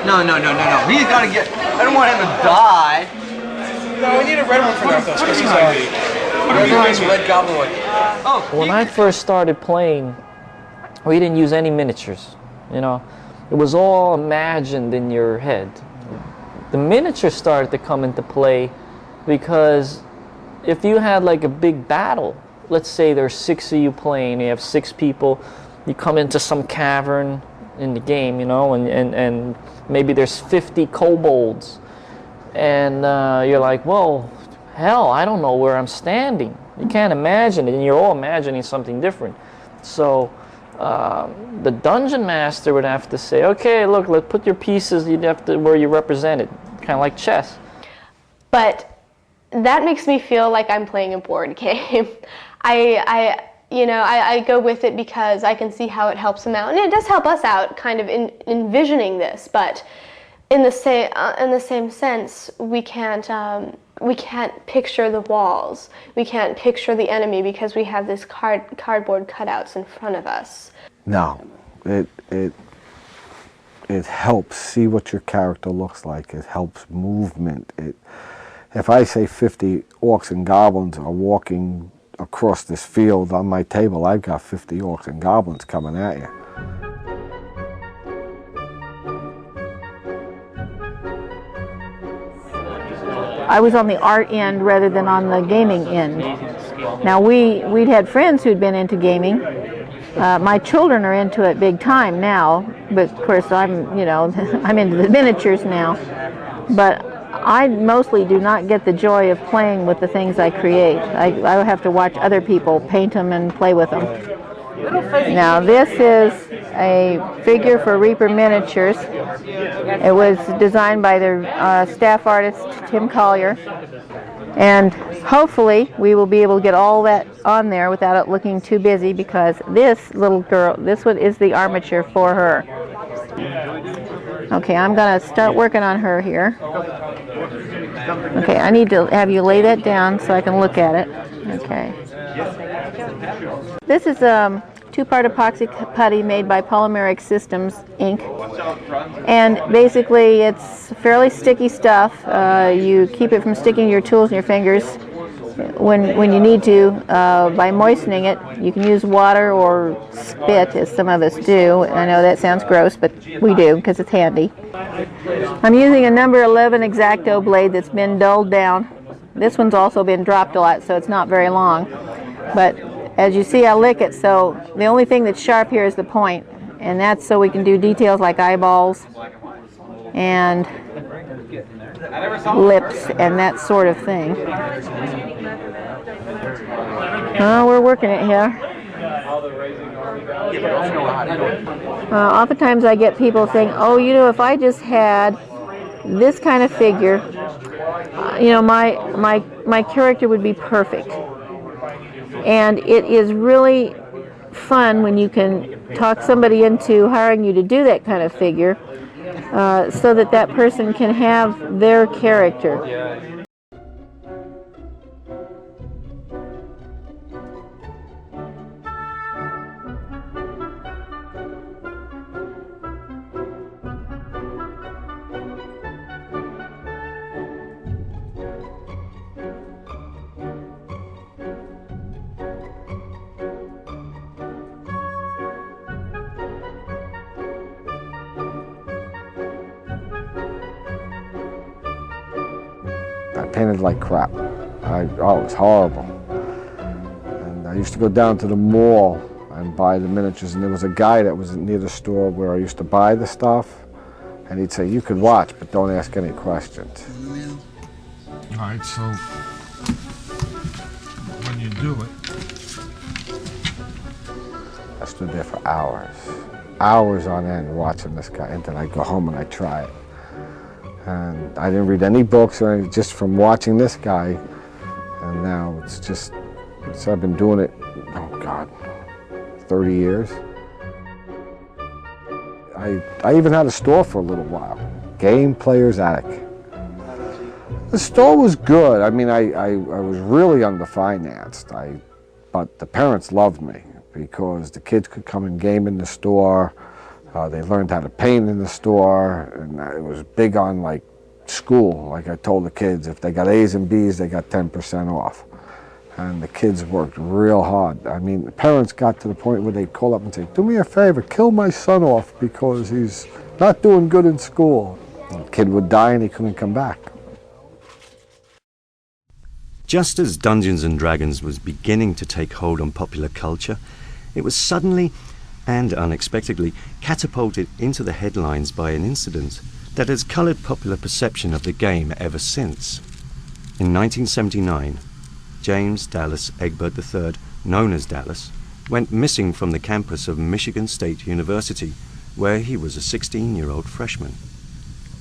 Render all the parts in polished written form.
No. He's gotta get. I don't want him to die. No, we need a red one for that though. What is he a nice red goblin one. Oh. When I first started playing, we didn't use any miniatures. You know, it was all imagined in your head. The miniatures started to come into play because if you had like a big battle, let's say there's 6 of you playing, you have 6 people, you come into some cavern in the game, you know, and maybe there's 50 kobolds, and you're like, well, hell, I don't know where I'm standing. You can't imagine it, and you're all imagining something different. So the dungeon master would have to say, okay, look, let's put your pieces, you'd have to where you represent it, kind of like chess. But that makes me feel like I'm playing a board game. I go with it because I can see how it helps them out, and it does help us out, kind of in envisioning this. But in the same sense, we can't picture the walls. We can't picture the enemy because we have this cardboard cutouts in front of us. No, it helps see what your character looks like. It helps movement. If I say 50 orcs and goblins are walking across this field on my table, I've got 50 orcs and goblins coming at you. I was on the art end rather than on the gaming end. Now we'd had friends who'd been into gaming. My children are into it big time now, but of course I'm into the miniatures now. But I mostly do not get the joy of playing with the things I create. I have to watch other people paint them and play with them. Now this is a figure for Reaper Miniatures. It was designed by their staff artist, Tim Collier. And hopefully we will be able to get all that on there without it looking too busy, because this little girl, this one is the armature for her. Okay, I'm going to start working on her here. Okay, I need to have you lay that down so I can look at it. Okay. This is two-part epoxy putty made by Polymeric Systems, Inc. And basically it's fairly sticky stuff. You keep it from sticking to your tools and your fingers when you need to by moistening it. You can use water or spit, as some of us do. I know that sounds gross, but we do because it's handy. I'm using a number 11 X-Acto blade that's been dulled down. This one's also been dropped a lot, so it's not very long. But as you see, I lick it, so the only thing that's sharp here is the point, and that's so we can do details like eyeballs and lips and that sort of thing. Oh, we're working it here. Oftentimes I get people saying, oh, you know, if I just had this kind of figure, you know, my character would be perfect. And it is really fun when you can talk somebody into hiring you to do that kind of figure, so that that person can have their character. I painted like crap. It was horrible. And I used to go down to the mall and buy the miniatures, and there was a guy that was near the store where I used to buy the stuff, and he'd say, you could watch, but don't ask any questions. All right, so when you do it, I stood there for hours on end watching this guy, and then I'd go home and I'd try it. And I didn't read any books or anything, just from watching this guy. And now I've been doing it, oh God, 30 years. I even had a store for a little while, Game Player's Attic. The store was good. I mean, I was really underfinanced, but the parents loved me because the kids could come and game in the store. They learned how to paint in the store, and it was big on like school. Like I told the kids, if they got A's and B's, they got 10% off. And the kids worked real hard. I mean, the parents got to the point where they'd call up and say, do me a favor, kill my son off because he's not doing good in school. And the kid would die and he couldn't come back. Just as Dungeons & Dragons was beginning to take hold on popular culture, it was suddenly and unexpectedly catapulted into the headlines by an incident that has coloured popular perception of the game ever since. In 1979, James Dallas Egbert III, known as Dallas, went missing from the campus of Michigan State University, where he was a 16-year-old freshman.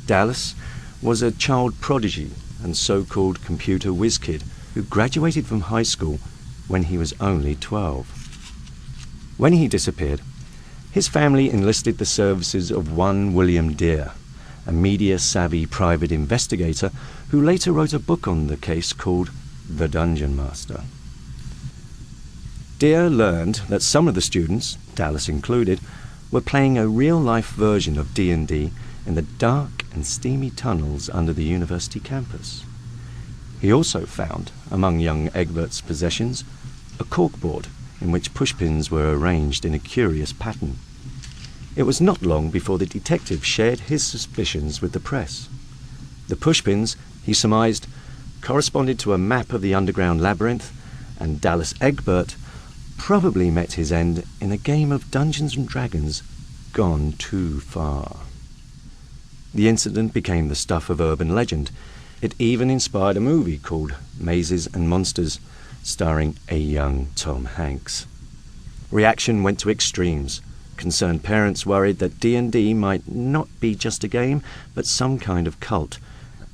Dallas was a child prodigy and so-called computer whiz kid who graduated from high school when he was only 12. When he disappeared, his family enlisted the services of one William Deere, a media-savvy private investigator who later wrote a book on the case called The Dungeon Master. Deere learned that some of the students, Dallas included, were playing a real-life version of D&D in the dark and steamy tunnels under the university campus. He also found, among young Egbert's possessions, a corkboard in which pushpins were arranged in a curious pattern. It was not long before the detective shared his suspicions with the press. The pushpins, he surmised, corresponded to a map of the underground labyrinth, and Dallas Egbert probably met his end in a game of Dungeons & Dragons gone too far. The incident became the stuff of urban legend. It even inspired a movie called Mazes and Monsters, starring a young Tom Hanks. Reaction went to extremes. Concerned parents worried that D&D might not be just a game, but some kind of cult,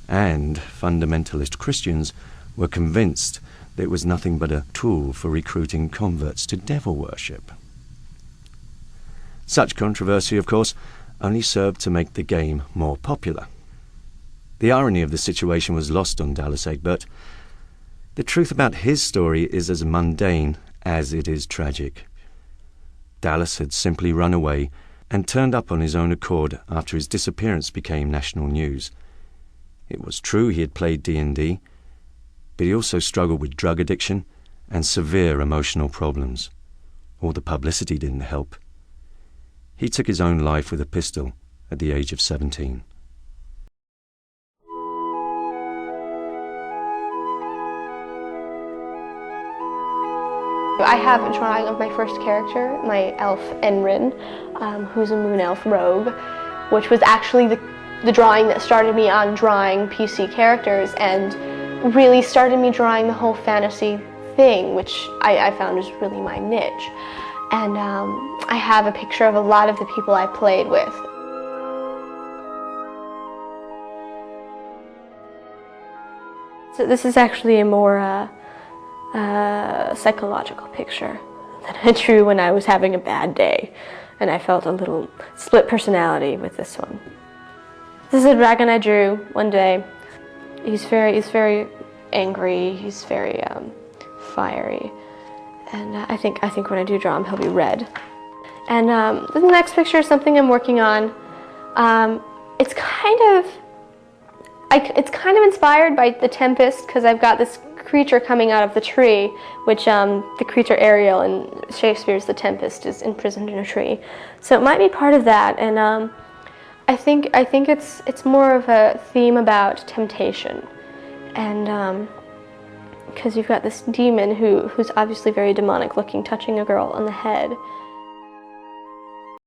and fundamentalist Christians were convinced that it was nothing but a tool for recruiting converts to devil worship. Such controversy, of course, only served to make the game more popular. The irony of the situation was lost on Dallas Egbert. The truth about his story is as mundane as it is tragic. Dallas had simply run away and turned up on his own accord after his disappearance became national news. It was true he had played D&D, but he also struggled with drug addiction and severe emotional problems. All the publicity didn't help. He took his own life with a pistol at the age of 17. I have a drawing of my first character, my elf Enrin, who's a moon elf rogue, which was actually the drawing that started me on drawing PC characters and really started me drawing the whole fantasy thing, which I found is really my niche. And I have a picture of a lot of the people I played with. So this is actually a more psychological picture that I drew when I was having a bad day, and I felt a little split personality with this one. This is a dragon I drew one day. He's very angry. He's very fiery, and I think when I do draw him, he'll be red. And the next picture is something I'm working on. It's kind of inspired by The Tempest, because I've got this creature coming out of the tree, which the creature Ariel in Shakespeare's The Tempest is imprisoned in a tree. So it might be part of that, and I think it's more of a theme about temptation, and because you've got this demon who's obviously very demonic looking, touching a girl on the head.